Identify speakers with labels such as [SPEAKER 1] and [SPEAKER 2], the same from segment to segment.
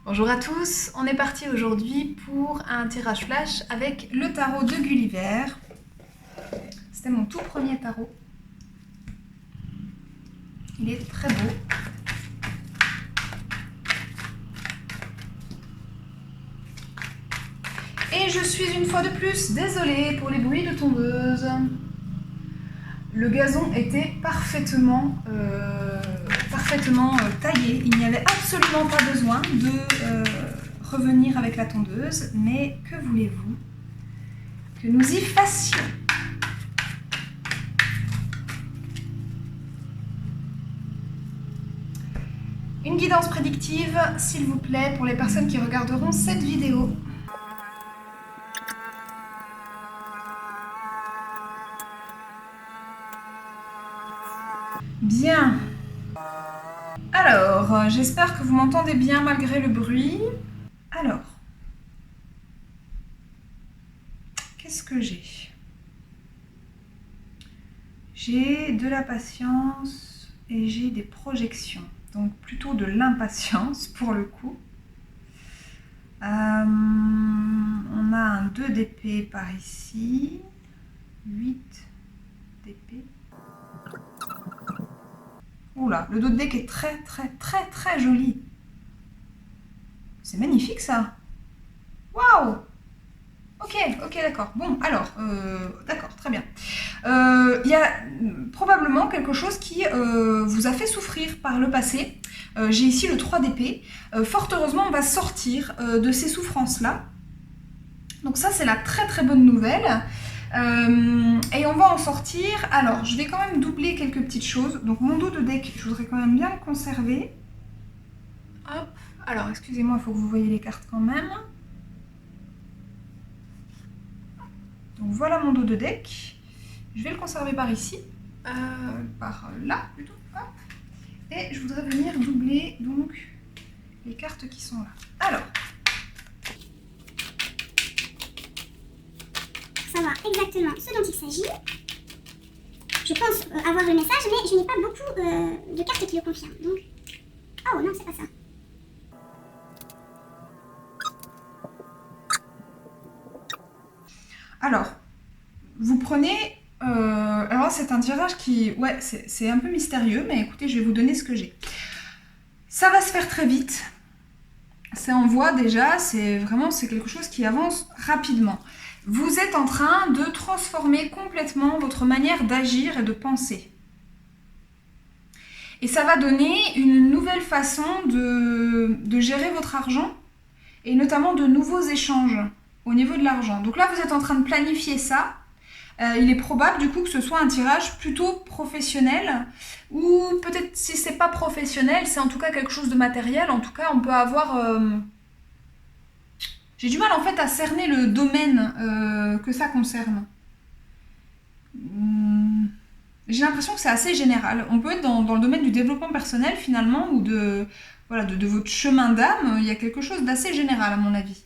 [SPEAKER 1] Bonjour à tous, on est parti aujourd'hui pour un tirage flash avec le tarot de Gulliver. C'était mon tout premier tarot. Il est très beau. Et je suis une fois de plus désolée pour les bruits de tondeuse. Le gazon était parfaitement taillé. Il n'y avait absolument pas besoin de revenir avec la tondeuse. Mais que voulez-vous que nous y fassions? Une guidance prédictive, s'il vous plaît, pour les personnes qui regarderont cette vidéo. Bien. Alors, j'espère que vous m'entendez bien malgré le bruit. Alors, qu'est-ce que j'ai? J'ai de la patience et j'ai des projections. Donc plutôt de l'impatience pour le coup. On a un 2 d'épée par ici. 8 d'épée. Oula, le dos de deck est très joli. C'est magnifique ça. Waouh! Ok, d'accord. Bon, alors, d'accord, très bien. Il y a probablement quelque chose qui vous a fait souffrir par le passé. J'ai ici le 3 d'épée. Fort heureusement, on va sortir de ces souffrances-là. Donc ça, c'est la très bonne nouvelle. Et on va en sortir. Alors, je vais quand même doubler quelques petites choses. Donc mon dos de deck, je voudrais quand même bien le conserver. Hop. Alors, excusez-moi, il faut que vous voyez les cartes quand même. Donc voilà mon dos de deck. Je vais le conserver par ici. Par là plutôt. Hop. Et je voudrais venir doubler donc les cartes qui sont là. Alors.
[SPEAKER 2] Savoir exactement ce dont il s'agit. Je pense avoir le message, mais je n'ai pas beaucoup de cartes qui le confirment. Donc... Oh non, c'est pas ça.
[SPEAKER 1] Alors, vous prenez... alors c'est un tirage qui... Ouais, c'est un peu mystérieux, mais écoutez, je vais vous donner ce que j'ai. Ça va se faire très vite. C'est en voie déjà, c'est quelque chose qui avance rapidement. Vous êtes en train de transformer complètement votre manière d'agir et de penser. Et ça va donner une nouvelle façon de gérer votre argent et notamment de nouveaux échanges au niveau de l'argent. Donc là, vous êtes en train de planifier ça. Il est probable du coup que ce soit un tirage plutôt professionnel ou peut-être si c'est pas professionnel, c'est en tout cas quelque chose de matériel. En tout cas, on peut avoir... J'ai du mal en fait à cerner le domaine que ça concerne. J'ai l'impression que c'est assez général. On peut être dans le domaine du développement personnel finalement ou de votre chemin d'âme. Il y a quelque chose d'assez général à mon avis.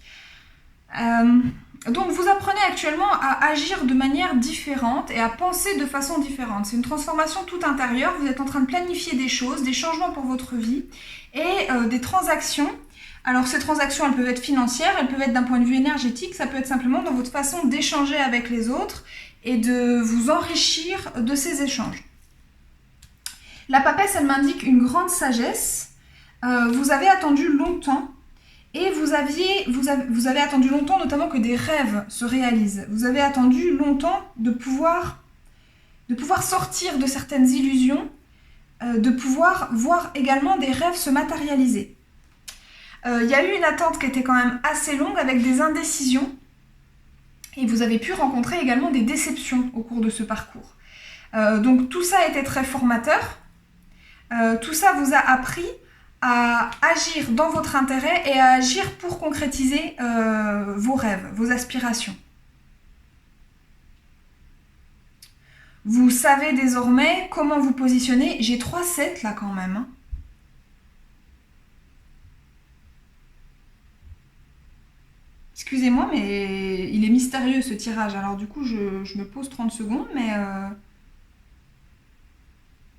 [SPEAKER 1] Donc vous apprenez actuellement à agir de manière différente et à penser de façon différente. C'est une transformation toute intérieure. Vous êtes en train de planifier des choses, des changements pour votre vie et des transactions. Alors ces transactions, elles peuvent être financières, elles peuvent être d'un point de vue énergétique, ça peut être simplement dans votre façon d'échanger avec les autres et de vous enrichir de ces échanges. La papesse, elle m'indique une grande sagesse. Vous avez attendu longtemps et vous avez attendu longtemps notamment que des rêves se réalisent. Vous avez attendu longtemps de pouvoir sortir de certaines illusions, de pouvoir voir également des rêves se matérialiser. Il y a eu une attente qui était quand même assez longue avec des indécisions et vous avez pu rencontrer également des déceptions au cours de ce parcours. Donc tout ça a été très formateur. Tout ça vous a appris à agir dans votre intérêt et à agir pour concrétiser vos rêves, vos aspirations. Vous savez désormais comment vous positionner. J'ai 3-7 là quand même. Excusez-moi, mais il est mystérieux ce tirage. Alors du coup, je me pose 30 secondes, mais...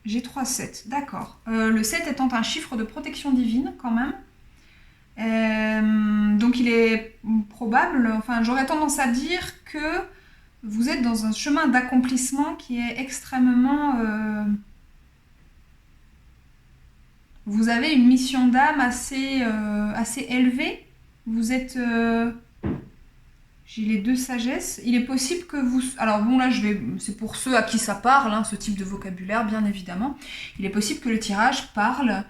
[SPEAKER 1] J'ai 3-7, d'accord. Le 7 étant un chiffre de protection divine quand même. Donc il est probable, enfin j'aurais tendance à dire que vous êtes dans un chemin d'accomplissement qui est extrêmement... Vous avez une mission d'âme assez élevée. Vous êtes... J'ai les 2 sagesses. Il est possible que vous... Alors bon, là, c'est pour ceux à qui ça parle, hein, ce type de vocabulaire, bien évidemment. Il est possible que le tirage parle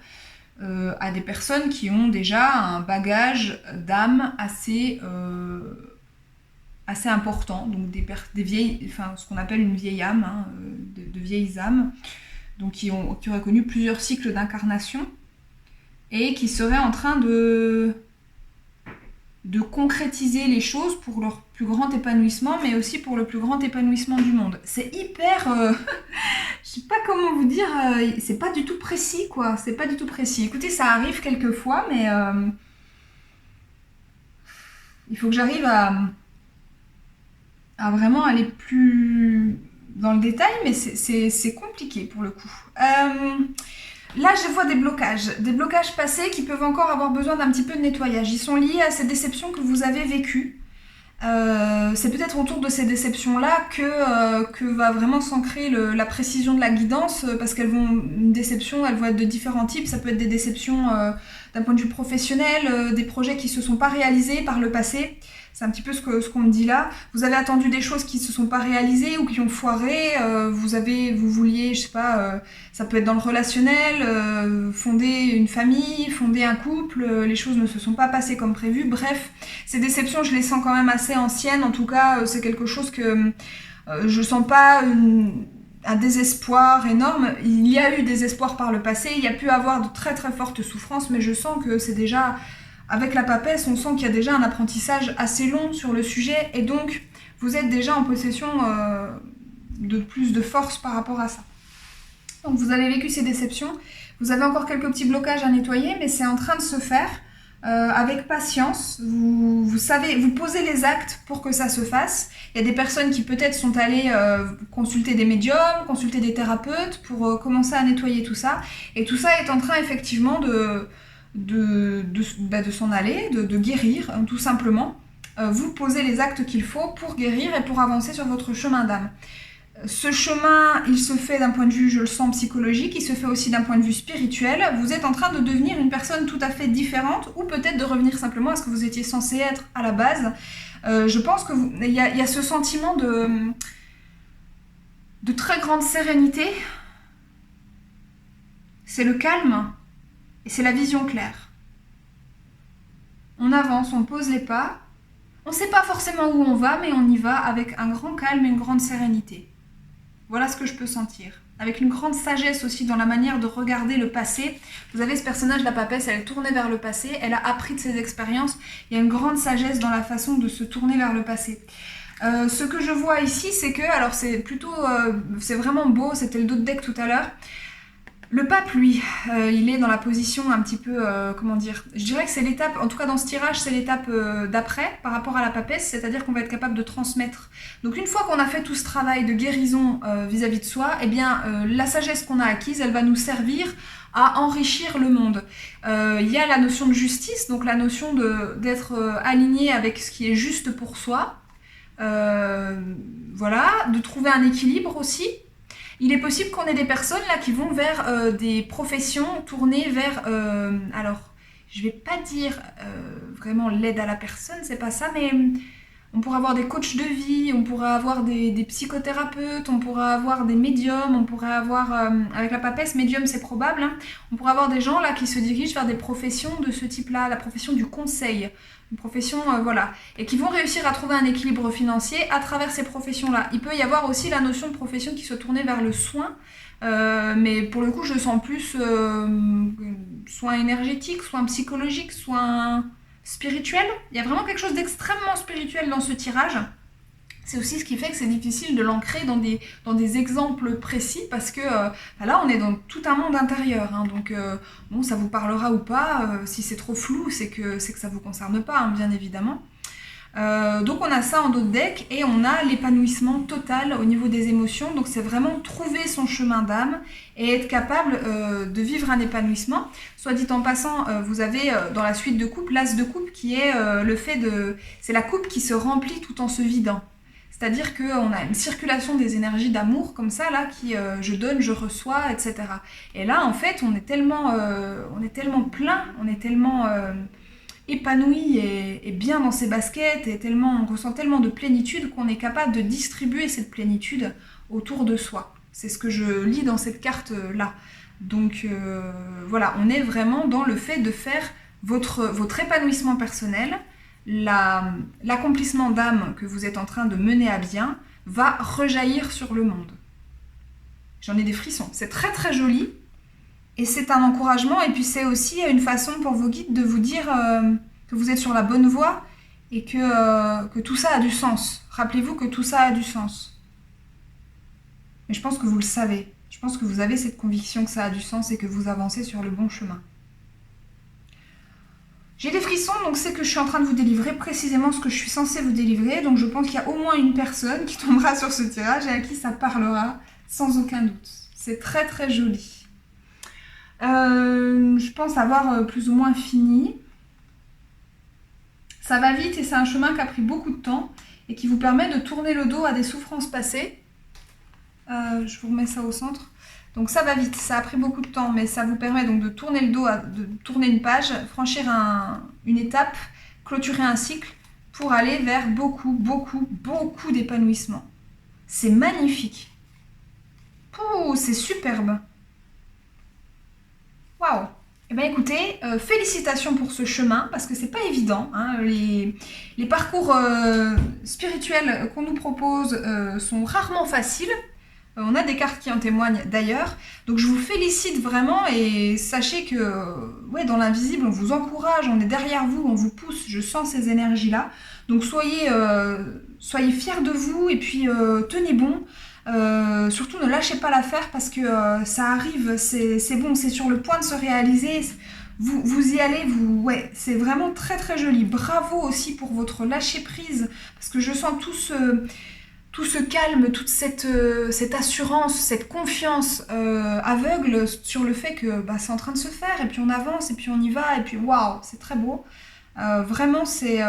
[SPEAKER 1] à des personnes qui ont déjà un bagage d'âme assez important. Donc des vieilles... Enfin, ce qu'on appelle une vieille âme, hein, de vieilles âmes. Donc qui auraient connu plusieurs cycles d'incarnation et qui seraient en train de concrétiser les choses pour leur plus grand épanouissement, mais aussi pour le plus grand épanouissement du monde. C'est hyper... je sais pas comment vous dire, c'est pas du tout précis, quoi. C'est pas du tout précis. Écoutez, ça arrive quelquefois, mais il faut que j'arrive à vraiment aller plus dans le détail, mais c'est compliqué pour le coup. Là, je vois des blocages passés qui peuvent encore avoir besoin d'un petit peu de nettoyage. Ils sont liés à ces déceptions que vous avez vécues. C'est peut-être autour de ces déceptions-là que va vraiment s'ancrer la précision de la guidance, parce une déception, elles vont être de différents types. Ça peut être des déceptions d'un point de vue professionnel, des projets qui ne se sont pas réalisés par le passé. C'est un petit peu ce qu'on me dit là. Vous avez attendu des choses qui ne se sont pas réalisées ou qui ont foiré. Vous vouliez, je sais pas, ça peut être dans le relationnel, fonder une famille, fonder un couple. Les choses ne se sont pas passées comme prévu. Bref, ces déceptions, je les sens quand même assez anciennes. En tout cas, c'est quelque chose que je sens pas un désespoir énorme. Il y a eu des espoirs par le passé. Il y a pu avoir de très très fortes souffrances, mais je sens que c'est déjà... Avec la papesse, on sent qu'il y a déjà un apprentissage assez long sur le sujet et donc vous êtes déjà en possession de plus de force par rapport à ça. Donc vous avez vécu ces déceptions, vous avez encore quelques petits blocages à nettoyer, mais c'est en train de se faire avec patience. Vous savez, vous posez les actes pour que ça se fasse. Il y a des personnes qui peut-être sont allées consulter des médiums, consulter des thérapeutes pour commencer à nettoyer tout ça. Et tout ça est en train effectivement de s'en aller, de guérir, tout simplement. Vous posez les actes qu'il faut pour guérir et pour avancer sur votre chemin d'âme. Ce chemin, il se fait d'un point de vue, je le sens, psychologique, il se fait aussi d'un point de vue spirituel. Vous êtes en train de devenir une personne tout à fait différente, ou peut-être de revenir simplement à ce que vous étiez censé être à la base. Je pense que il y a ce sentiment de très grande sérénité. C'est le calme. Et c'est la vision claire. On avance, on pose les pas. On ne sait pas forcément où on va, mais on y va avec un grand calme et une grande sérénité. Voilà ce que je peux sentir. Avec une grande sagesse aussi dans la manière de regarder le passé. Vous avez ce personnage, la papesse, elle est tournée vers le passé. Elle a appris de ses expériences. Il y a une grande sagesse dans la façon de se tourner vers le passé. Ce que je vois ici, c'est que, alors c'est plutôt, c'est vraiment beau, c'était le dos de deck tout à l'heure. Le pape, lui, il est dans la position un petit peu, comment dire, je dirais que c'est l'étape, en tout cas dans ce tirage, c'est l'étape d'après par rapport à la papesse, c'est-à-dire qu'on va être capable de transmettre. Donc une fois qu'on a fait tout ce travail de guérison vis-à-vis de soi, eh bien la sagesse qu'on a acquise, elle va nous servir à enrichir le monde. Il y a la notion de justice, donc la notion d'être aligné avec ce qui est juste pour soi, voilà, de trouver un équilibre aussi. Il est possible qu'on ait des personnes là qui vont vers des professions tournées vers... alors, je vais pas dire vraiment l'aide à la personne, c'est pas ça, mais on pourrait avoir des coachs de vie, on pourrait avoir des psychothérapeutes, on pourrait avoir des médiums, on pourrait avoir... avec la papesse, médium c'est probable, hein, on pourrait avoir des gens là qui se dirigent vers des professions de ce type-là, la profession du conseil. Une profession, voilà, et qui vont réussir à trouver un équilibre financier à travers ces professions-là. Il peut y avoir aussi la notion de profession qui se tournait vers le soin, mais pour le coup, je sens plus soin énergétique, soin psychologique, soin spirituel. Il y a vraiment quelque chose d'extrêmement spirituel dans ce tirage. C'est aussi ce qui fait que c'est difficile de l'ancrer dans des exemples précis parce que là on est dans tout un monde intérieur, hein, donc bon, ça vous parlera ou pas, si c'est trop flou c'est que ça vous concerne pas, hein, bien évidemment. Donc on a ça en dos de deck et on a l'épanouissement total au niveau des émotions. Donc c'est vraiment trouver son chemin d'âme et être capable de vivre un épanouissement. Soit dit en passant, vous avez dans la suite de coupe l'as de coupe qui est le fait de... C'est la coupe qui se remplit tout en se vidant. C'est-à-dire qu'on a une circulation des énergies d'amour comme ça, là, qui je donne, je reçois, etc. Et là, en fait, on est tellement plein, on est tellement... épanoui et bien dans ses baskets et on ressent tellement de plénitude qu'on est capable de distribuer cette plénitude autour de soi. C'est ce que je lis dans cette carte-là. Donc voilà, on est vraiment dans le fait de faire votre épanouissement personnel, l'accomplissement d'âme que vous êtes en train de mener à bien va rejaillir sur le monde. J'en ai des frissons. C'est très très joli. Et c'est un encouragement et puis c'est aussi une façon pour vos guides de vous dire que vous êtes sur la bonne voie et que tout ça a du sens. Rappelez-vous que tout ça a du sens. Mais je pense que vous le savez. Je pense que vous avez cette conviction que ça a du sens et que vous avancez sur le bon chemin. J'ai des frissons, donc c'est que je suis en train de vous délivrer précisément ce que je suis censée vous délivrer. Donc je pense qu'il y a au moins une personne qui tombera sur ce tirage et à qui ça parlera sans aucun doute. C'est très très joli. Je pense avoir plus ou moins fini. Ça va vite et c'est un chemin qui a pris beaucoup de temps et qui vous permet de tourner le dos à des souffrances passées. Je vous remets ça au centre. Donc ça va vite, ça a pris beaucoup de temps, mais ça vous permet donc de tourner le dos, de tourner une page, franchir une étape, clôturer un cycle pour aller vers beaucoup d'épanouissement. C'est magnifique. Pouh, c'est superbe. Waouh! Eh bien écoutez, félicitations pour ce chemin, parce que c'est pas évident. Hein, les parcours spirituels qu'on nous propose sont rarement faciles. On a des cartes qui en témoignent d'ailleurs. Donc je vous félicite vraiment et sachez que ouais, dans l'invisible, on vous encourage, on est derrière vous, on vous pousse, je sens ces énergies-là. Donc soyez fiers de vous et puis tenez bon. Surtout ne lâchez pas l'affaire parce que ça arrive, c'est bon, c'est sur le point de se réaliser, vous y allez, ouais, c'est vraiment très très joli. Bravo aussi pour votre lâcher prise parce que je sens tout ce calme, toute cette assurance, cette confiance aveugle sur le fait que bah, c'est en train de se faire et puis on avance et puis on y va et puis waouh, c'est très beau. Vraiment c'est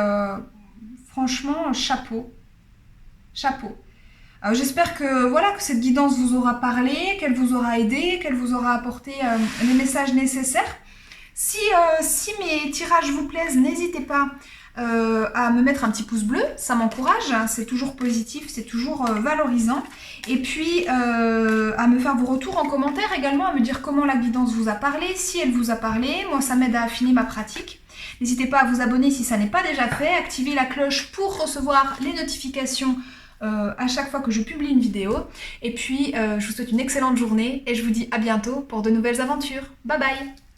[SPEAKER 1] franchement chapeau. J'espère que, voilà, que cette guidance vous aura parlé, qu'elle vous aura aidé, qu'elle vous aura apporté les messages nécessaires. Si mes tirages vous plaisent, n'hésitez pas à me mettre un petit pouce bleu, ça m'encourage, hein, c'est toujours positif, c'est toujours valorisant. Et puis à me faire vos retours en commentaire également, à me dire comment la guidance vous a parlé, si elle vous a parlé, moi ça m'aide à affiner ma pratique. N'hésitez pas à vous abonner si ça n'est pas déjà fait, activez la cloche pour recevoir les notifications à chaque fois que je publie une vidéo. Et puis je vous souhaite une excellente journée et je vous dis à bientôt pour de nouvelles aventures. Bye bye!